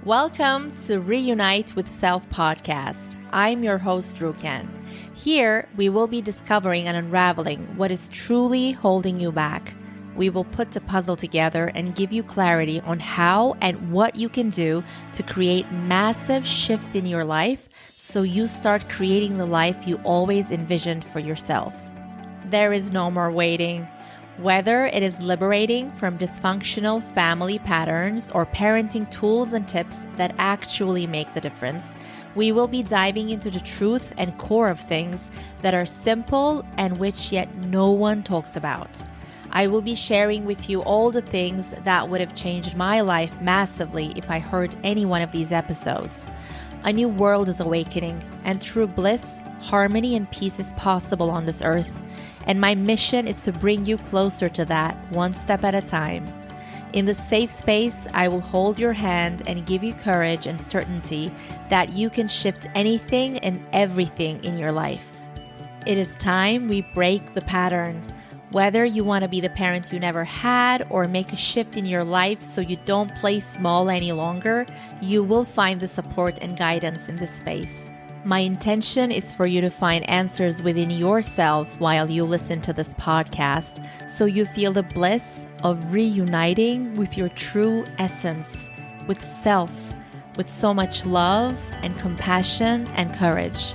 Welcome to Reunite with Self podcast. I'm your host, Rukan. Here, we will be discovering and unraveling what is truly holding you back. We will put the puzzle together and give you clarity on how and what you can do to create massive shift in your life so you start creating the life you always envisioned for yourself. There is no more waiting. Whether it is liberating from dysfunctional family patterns or parenting tools and tips that actually make the difference, we will be diving into the truth and core of things that are simple and which yet no one talks about. I will be sharing with you all the things that would have changed my life massively if I heard any one of these episodes. A new world is awakening, and true bliss, harmony, and peace is possible on this earth. And my mission is to bring you closer to that, one step at a time. In this safe space, I will hold your hand and give you courage and certainty that you can shift anything and everything in your life. It is time we break the pattern. Whether you want to be the parent you never had or make a shift in your life so you don't play small any longer, you will find the support and guidance in this space. My intention is for you to find answers within yourself while you listen to this podcast, so you feel the bliss of reuniting with your true essence, with self, with so much love and compassion and courage.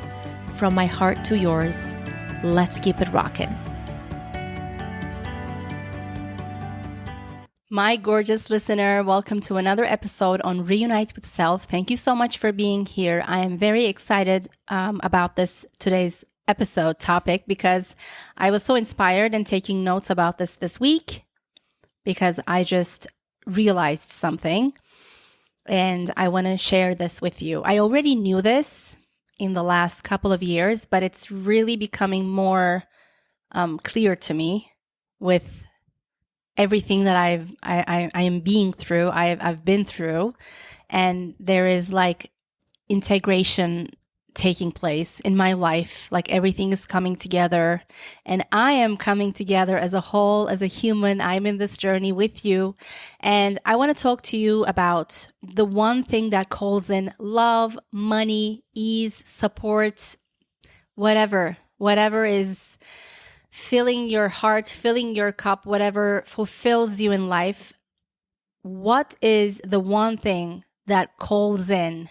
From my heart to yours, let's keep it rockin'. My gorgeous listener, welcome to another episode on Reunite with Self. Thank you so much for being here. I am very excited about today's episode topic because I was so inspired and taking notes about this week because I just realized something and I want to share this with you. I already knew this in the last couple of years, but it's really becoming more clear to me with everything that I am being through, I've been through, and there is like integration taking place in my life. Like everything is coming together, and I am coming together as a whole, as a human. I'm in this journey with you, and I want to talk to you about the one thing that calls in love, money, ease, support, whatever is filling your heart, filling your cup, whatever fulfills you in life. What is the one thing that calls in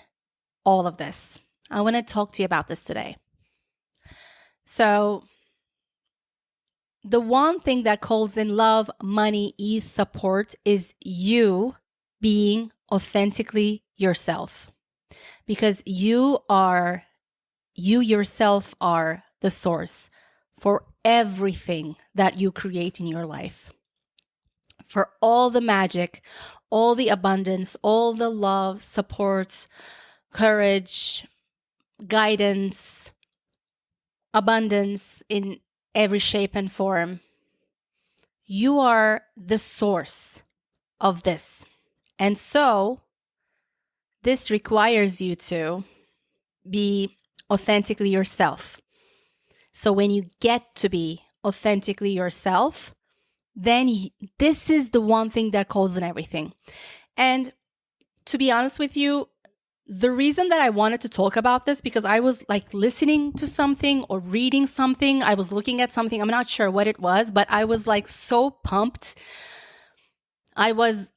all of this? I want to talk to you about this today. So, the one thing that calls in love, money, ease, support is you being authentically yourself. Because you yourself are the source for everything that you create in your life. For all the magic, all the abundance, all the love, support, courage, guidance, abundance in every shape and form. You are the source of this. And so, this requires you to be authentically yourself. So when you get to be authentically yourself, then this is the one thing that calls in everything. And to be honest with you, the reason that I wanted to talk about this, because I was like listening to something or reading something, I was looking at something, I'm not sure what it was, but I was like so pumped. I was,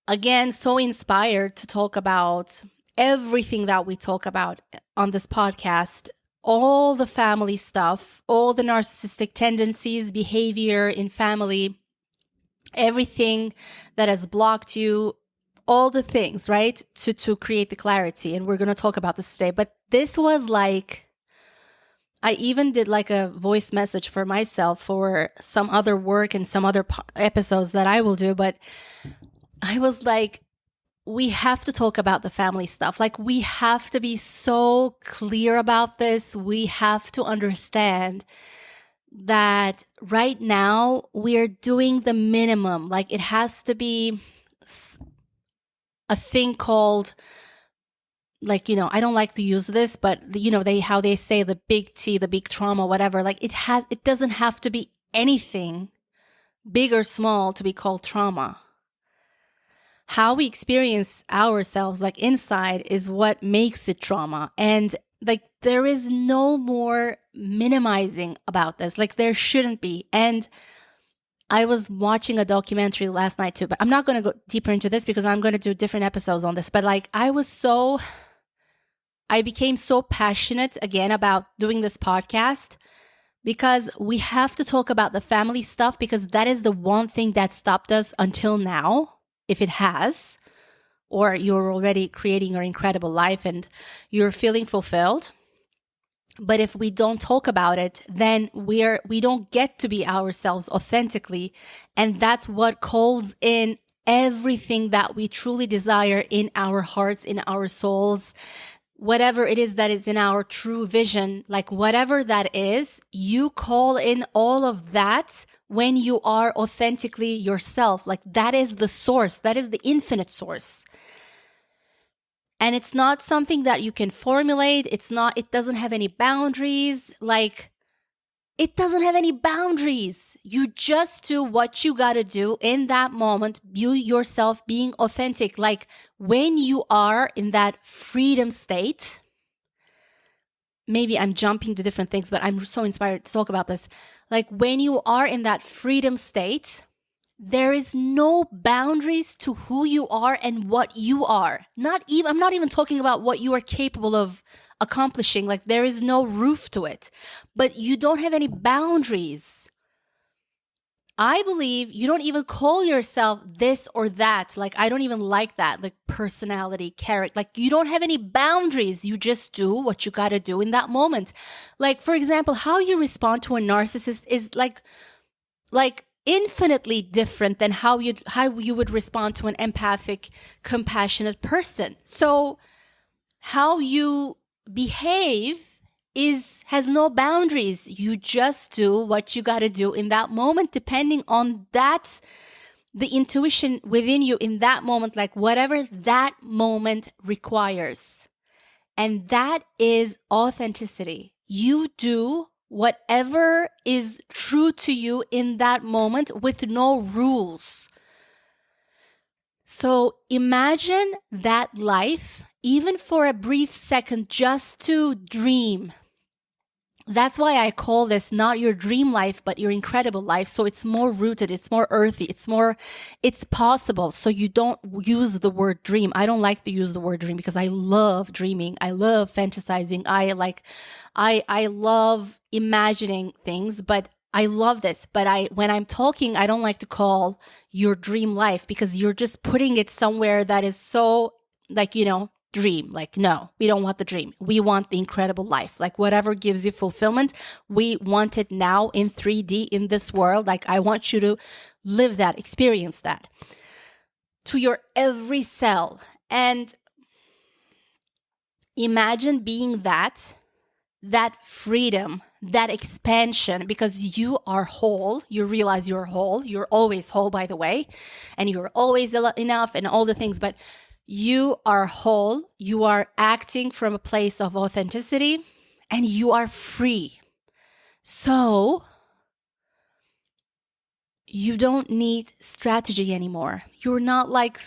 again, so inspired to talk about everything that we talk about on this podcast. All the family stuff, all the narcissistic tendencies, behavior in family, everything that has blocked you, all the things, right? To create the clarity. And we're going to talk about this today. But this was like, I even did like a voice message for myself for some other work and some other episodes that I will do. But I was like, we have to talk about the family stuff. Like, we have to be so clear about this. We have to understand that right now we're doing the minimum. Like, it has to be a thing called, like, I don't like to use this, but how they say the big T, the big trauma, whatever. Like, it doesn't have to be anything big or small to be called trauma. how we experience ourselves like inside is what makes it trauma. And like there is no more minimizing about this. Like there shouldn't be. And I was watching a documentary last night too, but I'm not going to go deeper into this because I'm going to do different episodes on this. But like I became so passionate again about doing this podcast because we have to talk about the family stuff, because that is the one thing that stopped us until now, if it has, or you're already creating your incredible life and you're feeling fulfilled. But if we don't talk about it, then we don't get to be ourselves authentically. And that's what calls in everything that we truly desire in our hearts, in our souls, whatever it is that is in our true vision, like whatever that is, you call in all of that when you are authentically yourself. Like that is the source, that is the infinite source. And it's not something that you can formulate. It doesn't have any boundaries. Like, it doesn't have any boundaries. You just do what you got to do in that moment. You yourself being authentic. Like when you are in that freedom state, maybe I'm jumping to different things, but I'm so inspired to talk about this. Like when you are in that freedom state, there is no boundaries to who you are and what you are. I'm not even talking about what you are capable of accomplishing. Like there is no roof to it, but you don't have any boundaries. I believe you don't even call yourself this or that. Like I don't even like that, like personality, character. Like you don't have any boundaries. You just do what you got to do in that moment. Like for example, how you respond to a narcissist is like infinitely different than how you would respond to an empathic, compassionate person. So how you behave has no boundaries. You just do what you got to do in that moment, depending on that, the intuition within you in that moment, like whatever that moment requires. And that is authenticity. You do whatever is true to you in that moment with no rules. So imagine that life, even for a brief second, just to dream. That's why I call this not your dream life, but your incredible life. So it's more rooted, it's more earthy, it's possible. So you don't use the word dream. I don't like to use the word dream because I love dreaming. I love fantasizing. I love imagining things, but I love this. But when I'm talking, I don't like to call your dream life because you're just putting it somewhere that is so dream. Like, no, we don't want the dream. We want the incredible life. Like whatever gives you fulfillment, we want it now in 3D in this world. Like I want you to live that, experience that to your every cell. And imagine being that freedom, that expansion, because you are whole. You realize you're whole. You're always whole, by the way, and you're always enough and all the things, but you are whole, you are acting from a place of authenticity, and you are free. So you don't need strategy anymore. You're not like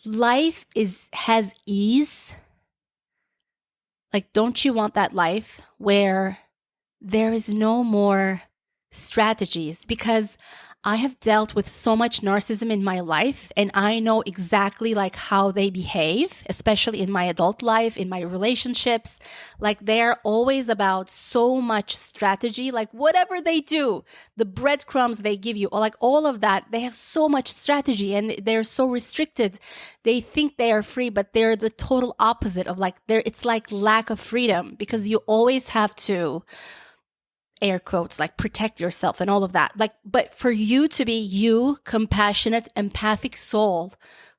life has ease. Like, don't you want that life where there is no more strategies? Because I have dealt with so much narcissism in my life, and I know exactly like how they behave, especially in my adult life, in my relationships. Like they're always about so much strategy, like whatever they do, the breadcrumbs they give you, or like all of that, they have so much strategy and they're so restricted. They think they are free, but they're the total opposite of it's like lack of freedom, because you always have to, air quotes, like protect yourself and all of that. Like, but for you to be you, compassionate, empathic soul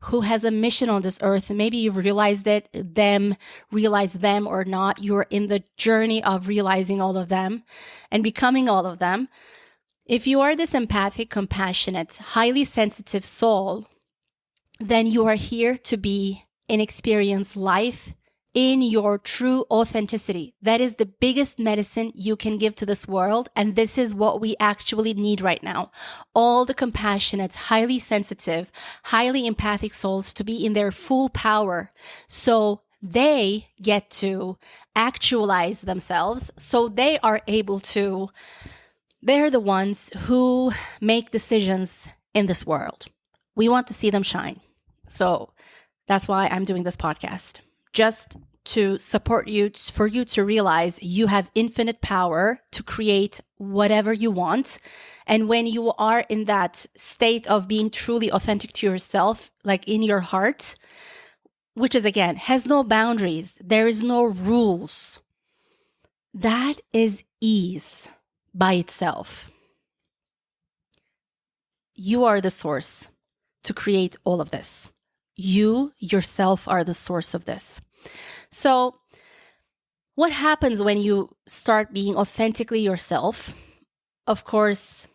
who has a mission on this earth, and maybe you've realized it, realize them or not, you're in the journey of realizing all of them and becoming all of them. If you are this empathic, compassionate, highly sensitive soul, then you are here to be and experience life in your true authenticity. That is the biggest medicine you can give to this world. And this is what we actually need right now. All the compassionate, highly sensitive, highly empathic souls to be in their full power. So they get to actualize themselves. So they are able to, they're the ones who make decisions in this world. We want to see them shine. So that's why I'm doing this podcast. Just to support you, for you to realize you have infinite power to create whatever you want. And when you are in that state of being truly authentic to yourself, like in your heart, which is again, has no boundaries, there is no rules, that is ease by itself. You are the source to create all of this. You yourself are the source of this. So what happens when you start being authentically yourself? Of course,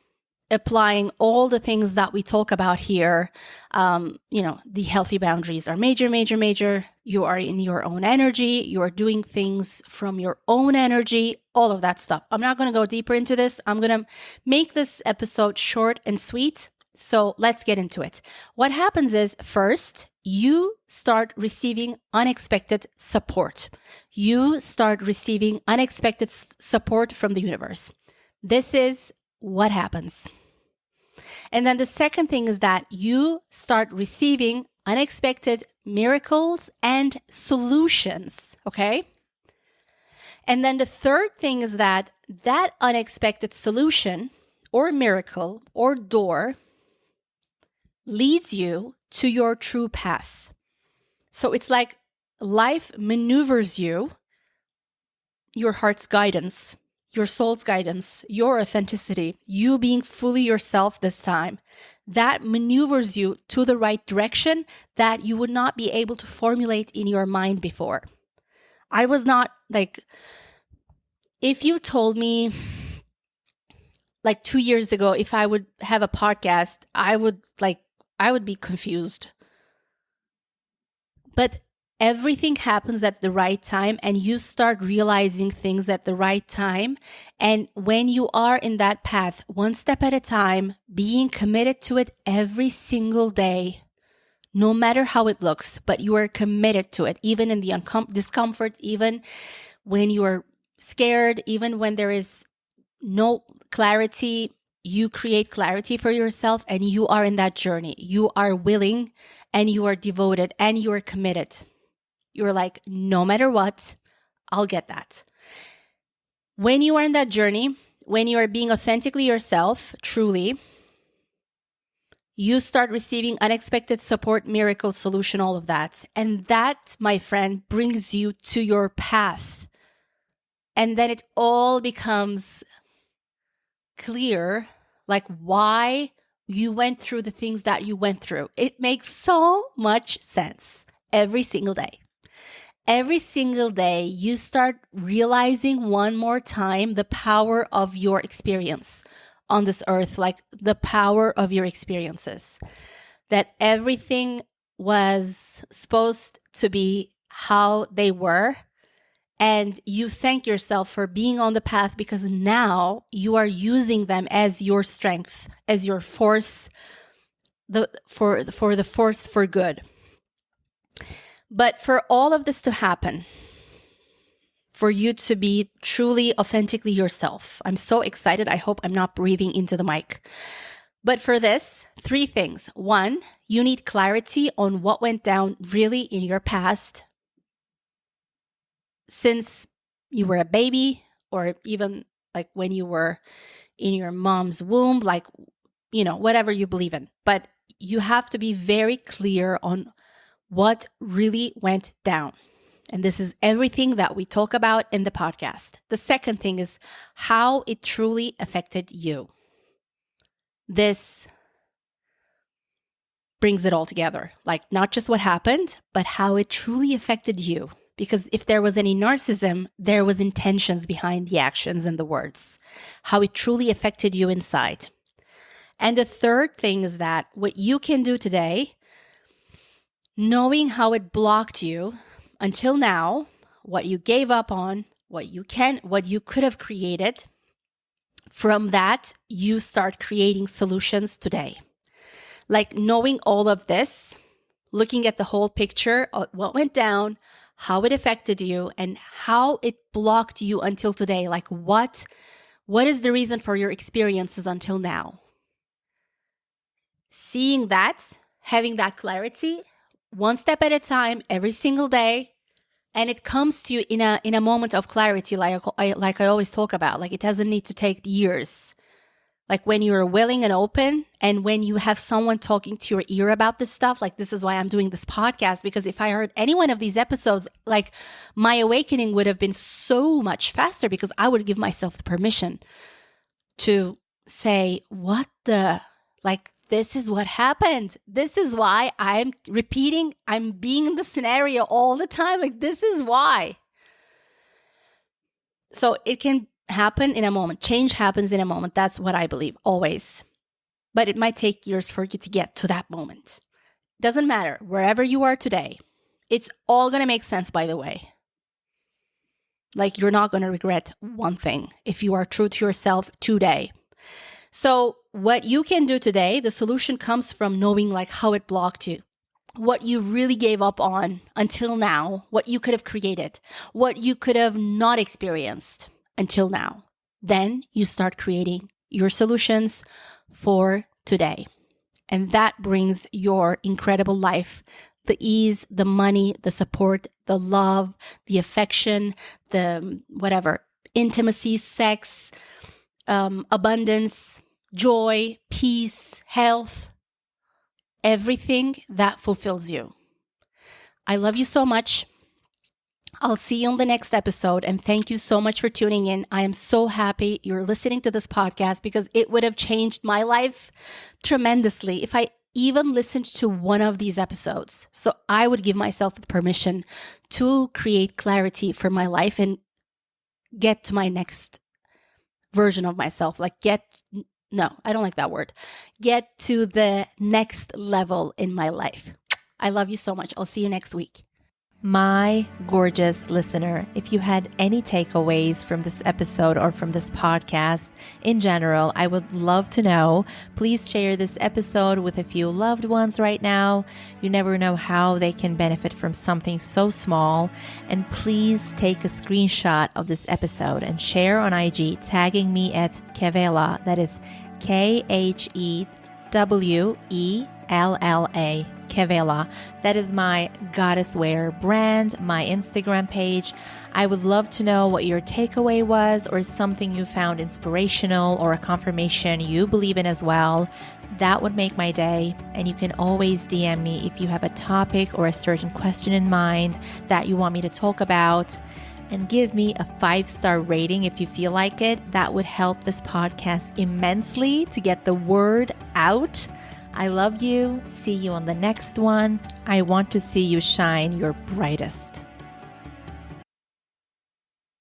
applying all the things that we talk about here, the healthy boundaries are major. You are in your own energy. You are doing things from your own energy, all of that stuff. I'm not going to go deeper into this. I'm going to make this episode short and sweet. So let's get into it. What happens is, first, you start receiving unexpected support. You start receiving unexpected support from the universe. This is what happens. And then the second thing is that you start receiving unexpected miracles and solutions, okay? And then the third thing is that unexpected solution or miracle or door leads you to your true path. So it's like life maneuvers you, your heart's guidance, your soul's guidance, your authenticity, you being fully yourself this time, that maneuvers you to the right direction that you would not be able to formulate in your mind before. I was not like, if you told me like 2 years ago, if I would have a podcast, I would be confused. But everything happens at the right time and you start realizing things at the right time. And when you are in that path, one step at a time, being committed to it every single day, no matter how it looks, but you are committed to it, even in the discomfort, even when you are scared, even when there is no clarity, you create clarity for yourself and you are in that journey. You are willing and you are devoted and you are committed. You're like, no matter what, I'll get that. When you are in that journey, when you are being authentically yourself, truly, you start receiving unexpected support, miracle, solution, all of that. And that, my friend, brings you to your path. And then it all becomes clear, like why you went through the things that you went through. It makes so much sense every single day. Every single day, you start realizing one more time the power of your experience on this earth, like the power of your experiences. That everything was supposed to be how they were. And you thank yourself for being on the path because now you are using them as your strength, as your force, for the force for good. But for all of this to happen, for you to be truly, authentically yourself, I'm so excited. I hope I'm not breathing into the mic. But for this, 3 things. 1, you need clarity on what went down really in your past since you were a baby, or even like when you were in your mom's womb, like, whatever you believe in. But you have to be very clear on what really went down. And this is everything that we talk about in the podcast. The second thing is how it truly affected you. This brings it all together. Like not just what happened, but how it truly affected you. Because if there was any narcissism, there was intentions behind the actions and the words. How it truly affected you inside. And the third thing is that what you can do today, knowing how it blocked you, until now, what you gave up on, what you could have created. From that, you start creating solutions today. Like knowing all of this, looking at the whole picture of what went down, how it affected you, and how it blocked you until today. Like what is the reason for your experiences until now? Seeing that, having that clarity, one step at a time, every single day, and it comes to you in a moment of clarity, like I always talk about. Like it doesn't need to take years. Like when you're willing and open, and when you have someone talking to your ear about this stuff, like this is why I'm doing this podcast, because if I heard any one of these episodes, like my awakening would have been so much faster, because I would give myself the permission to say, this is what happened. This is why I'm being in the scenario all the time. Like, this is why. So it can happen in a moment. Change happens in a moment. That's what I believe, always. But it might take years for you to get to that moment. Doesn't matter. Wherever you are today, it's all going to make sense, by the way. Like, you're not going to regret one thing if you are true to yourself today. So what you can do today, the solution comes from knowing like how it blocked you, what you really gave up on until now, what you could have created, what you could have not experienced until now. Then you start creating your solutions for today. And that brings your incredible life, the ease, the money, the support, the love, the affection, the whatever, intimacy, sex, abundance, joy, peace, health, everything that fulfills you. I love you so much. I'll see you on the next episode, and thank you so much for tuning in. I am so happy you're listening to this podcast, because it would have changed my life tremendously if I even listened to one of these episodes. So I would give myself the permission to create clarity for my life and get to my next version of myself. No, I don't like that word. Get to the next level in my life. I love you so much. I'll see you next week. My gorgeous listener, if you had any takeaways from this episode or from this podcast in general, I would love to know. Please share this episode with a few loved ones right now. You never know how they can benefit from something so small. And please take a screenshot of this episode and share on IG, tagging me at Khewella. That is Khewella. Khewella. That is my goddess wear brand, my Instagram page. I would love to know what your takeaway was, or something you found inspirational, or a confirmation you believe in as well. That would make my day. And you can always DM me if you have a topic or a certain question in mind that you want me to talk about. And give me a 5-star rating if you feel like it. That would help this podcast immensely to get the word out. I love you. See you on the next one. I want to see you shine your brightest.